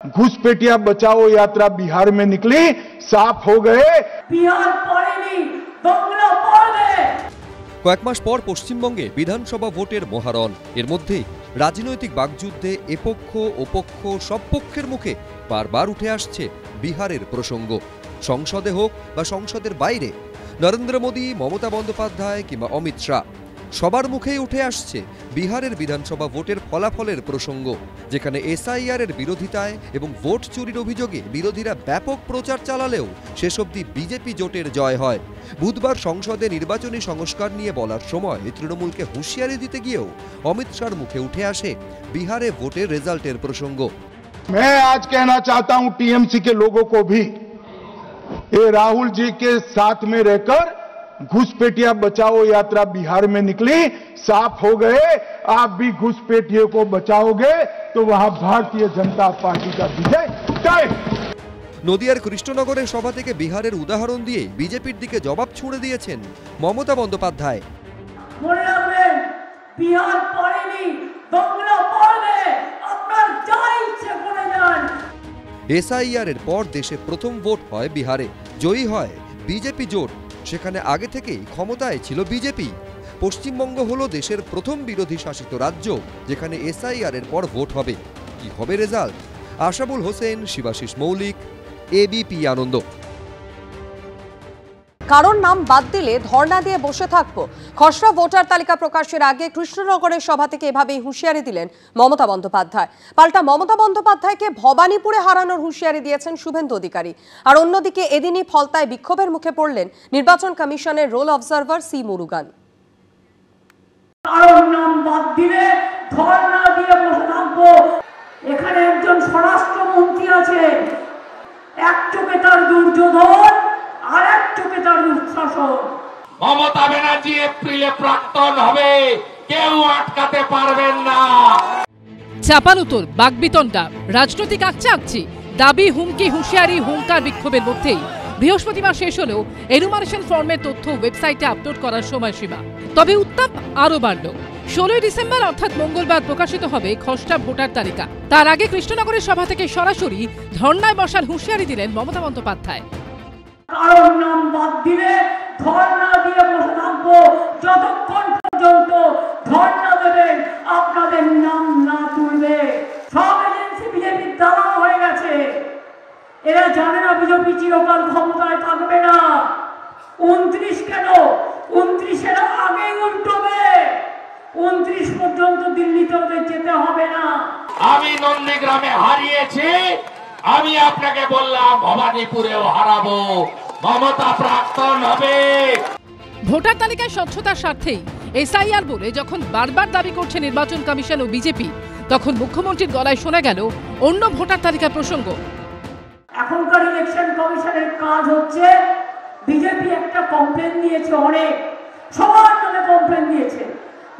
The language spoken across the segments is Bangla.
घुसपैठिया बचाओ यात्रा बिहार में निकली, साफ हो गए बिहार पड़ेनी, बांग्ला पड़े। কয়েক মাস পর পশ্চিমবঙ্গে বিধানসভা ভোটের মহারণ। এর মধ্যে রাজনৈতিক বাকযুদ্ধে এপক্ষ ওপক্ষ সব পক্ষের মুখে বারবার উঠে আসছে বিহারের প্রসঙ্গ। সংসদে হোক বা সংসদের বাইরে, নরেন্দ্র মোদী, মমতা বন্দ্যোপাধ্যায় কিংবা অমিত শাহ, সবার মুখেই উঠে আসছে বিহারের বিধানসভা ভোটের ফলাফলের প্রসঙ্গ, যেখানে এসআইআর এর বিরোধিতায় এবং ভোট চুরির অভিযোগে বিরোধীরা ব্যাপক প্রচার চালালেও শেষ অবধি বিজেপি জোটের জয় হয়। বুধবার সংসদে নির্বাচনী সংস্কার নিয়ে বলার সময় তৃণমূলকে হুঁশিয়ারি দিতে গিয়েও অমিত শাহর মুখে উঠে আসে বিহারে ভোটের রেজাল্টের প্রসঙ্গ। मैं आज कहना चाहता हूं टीएमसी के लोगों को भी, ये राहुल जी के साथ में रहकर घुसपैठिया बचाओ यात्रा बिहार में निकली, साफ हो गए। आप भी घुसपैठियों को बचाओगे तो वहां भारतीय जनता पार्टी का विजय तय। নদিয়ার কৃষ্ণনগরের সভা থেকে বিহারের উদাহরণ দিয়ে বিজেপির দিকে জবাব ছুড়ে দিয়েছেন মমতা বন্দ্যোপাধ্যায়। মনে রাখবেন, বিহার পড়েনি, বাংলা পড়বে, আপনার যা ইচ্ছে করে যান। এসআইআর এর পর দেশে প্রথম ভোট হয় বিহারে, জয়ী হয় বিজেপি জোট। সেখানে আগে থেকেই ক্ষমতায় ছিল বিজেপি। পশ্চিমবঙ্গ হলো দেশের প্রথম বিরোধী শাসিত রাজ্য যেখানে এসআইআর এর পর ভোট হবে। কি হবে রেজাল্ট? আশাবুল হোসেন, শিবাশিস মৌলিক, এবিপি আনন্দ। কারণ নাম বাদ দিলে ধর্ণা দিয়ে বসে থাকবো। খসড়া ভোটার তালিকা প্রকাশের আগে কৃষ্ণনগরের সভা থেকে এভাবেই হুঁশিয়ারি দিলেন মমতা বন্দ্যোপাধ্যায়। পাল্টা মমতা বন্দ্যোপাধ্যায়কে ভবানীপুরে হারানোর হুঁশিয়ারি দিয়েছেন শুভেন্দু অধিকারী। আর অন্যদিকে এদিনই ফলতায় বিক্ষোভের মুখে পড়লেন নির্বাচন কমিশনের রোল অবজারভার সি মুরুগান। কারণ নাম বাদ দিলে ধর্ণা দিয়ে বসে থাকবো। এখানে একজন স্বরাষ্ট্রমন্ত্রী আছে, এক চোখে তার দুর্যোধন আর এক চোখে তার দুঃশাসন। মমতা ব্যানার্জি এপ্রিলে প্রাক্তন হবে, কেউ আটকাতে পারবেন না। চাপানুতোর বাগবিতণ্ডা, রাজনৈতিক আকচাকচি, দাবি, হুমকি, হুঁশিয়ারি, হুঙ্কার, বিক্ষোভের মধ্যেই বৃহস্পতিবার শেষ হলেও এনুমারেশন ফর্মের তথ্য ওয়েবসাইটে আপলোড করার সময়সীমা। তবে উত্তাপ আরও বাড়ল। 16 ডিসেম্বর অর্থাৎ মঙ্গলবার প্রকাশিত হবে খসড়া ভোটার তালিকা। তার আগে কৃষ্ণনগরের সভা থেকে সরাসরি ধর্ণায় বসার হুঁশিয়ারি দিলেন মমতা বন্দ্যোপাধ্যায়। কারণ নাম বাদ দিলে ধর্ণা দিয়ে বসে থাকবো যতক্ষণ পর্যন্ত ধর্ণা দেবেন আপনাদের নাম না তুলবে। সব এজেন্সি বিজেপির দালাল হয়ে গেছে। এরা জানে না বিজেপি চিরকাল ক্ষমতায় থাকবে না। 29 কেন, 29-এর আগেই উল্টোবে। 29 পর্যন্ত দিল্লিতে ওদের যেতে হবে না। আমি নন্দীগ্রামে হারিয়েছি, আমি আপনাকে বললাম ভবানীপুরেও হারাবো। মমতা প্রাক্তন হবে। ভোটার তালিকায় স্বচ্ছতার স্বার্থেই এসআইআর বলে যখন বারবার দাবি করছে নির্বাচন কমিশন ও বিজেপি, তখন মুখ্যমন্ত্রীর গলায় শোনা গেল অন্য ভোটার তালিকা প্রসঙ্গ। এখনকার ইলেকশন কমিশনের কাজ হচ্ছে, বিজেপি একটা কমপ্লেন দিয়েছে, অনেক সবার নামে কমপ্লেন দিয়েছে,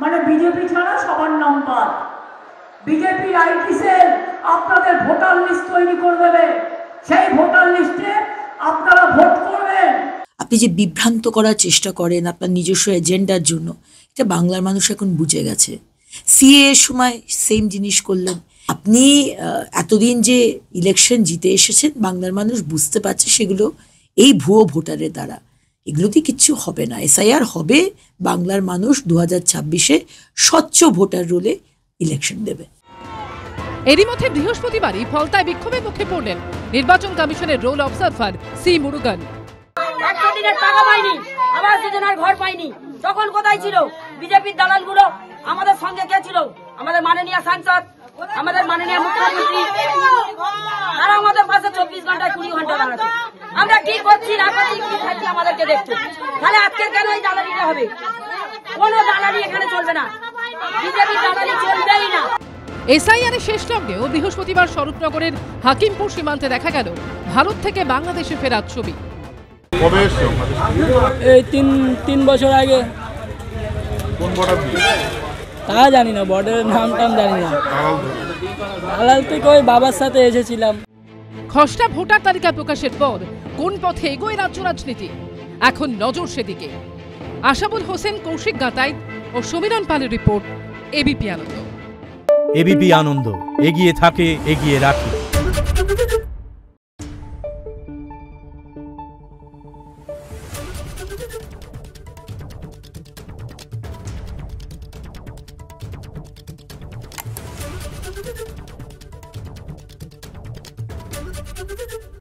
মানে বিজেপি ছাড়া সবার নাম বাদ। বিজেপি আইটি সেল আপনাদের ভোটার লিস্ট তৈরি করে দেবে, সেই ভোটার লিস্টে আপনারা ভোট করবেন। আপনি যে বিভ্রান্ত করার চেষ্টা করেন আপনার নিজস্ব এজেন্ডার জন্য, এটা বাংলার মানুষ এখন বুঝে গেছে। সিএ এর সময় সেম জিনিস করলেন। আপনি এতদিন যে ইলেকশন জিতে এসেছেন, বাংলার মানুষ বুঝতে পারছে সেগুলো এই ভুয়ো ভোটারের দ্বারা। এগুলোতে কিচ্ছু হবে না। এসআইআর হবে, বাংলার মানুষ 2026-এ স্বচ্ছ ভোটার রোলে ইলেকশন দেবে। এরই মধ্যে বৃহস্পতিবারই ফলতায় বিক্ষোভের মুখে পড়লেন নির্বাচন কমিশনের রোল অবজারভার সি মুরুগান। 100 দিনের টাকা পাইনি, আবাস যোজনার ঘর পাইনি, তখন কোথায় ছিল বিজেপির দালালগুলো? আমাদের সঙ্গে কে ছিল? আমাদের মাননীয় সাংসদ, আমাদের মাননীয় মুখ্যমন্ত্রী। তারা আমাদের পাশে 24 ঘন্টায় 20 ঘন্টা দাঁড়াচ্ছে। আমরা কি করছি না করছি, কি খাচ্ছি আমাদেরকে দেখছো। তাহলে আজকে কেন এই দালালিটা হবে? কোনো দালালি এখানে চলবে না, বিজেপির দালালি চলবেই না। এসআইআর এর শেষ লগ্নেও বৃহস্পতিবার স্বরূপনগরের হাকিমপুর সীমান্তে দেখা গেল ভারত থেকে বাংলাদেশে ফেরার ছবি। এই তিন বছর আগে। তা জানি না, বর্ডারের নাম টাম জানি না। দালাল থেকে ওই বাবার সাথে এসেছিলাম। খসড়া ভোটার তালিকা প্রকাশের পর কোন পথে এগোয় রাজ্য রাজনীতি, এখন নজর সেদিকে। আশাবুল হোসেন, কৌশিক গাতাইত ও সমীরণ পালের রিপোর্ট, এবিপি আনন্দ। এবিপি আনন্দ, এগিয়ে থাকে, এগিয়ে রাখে। Thank you.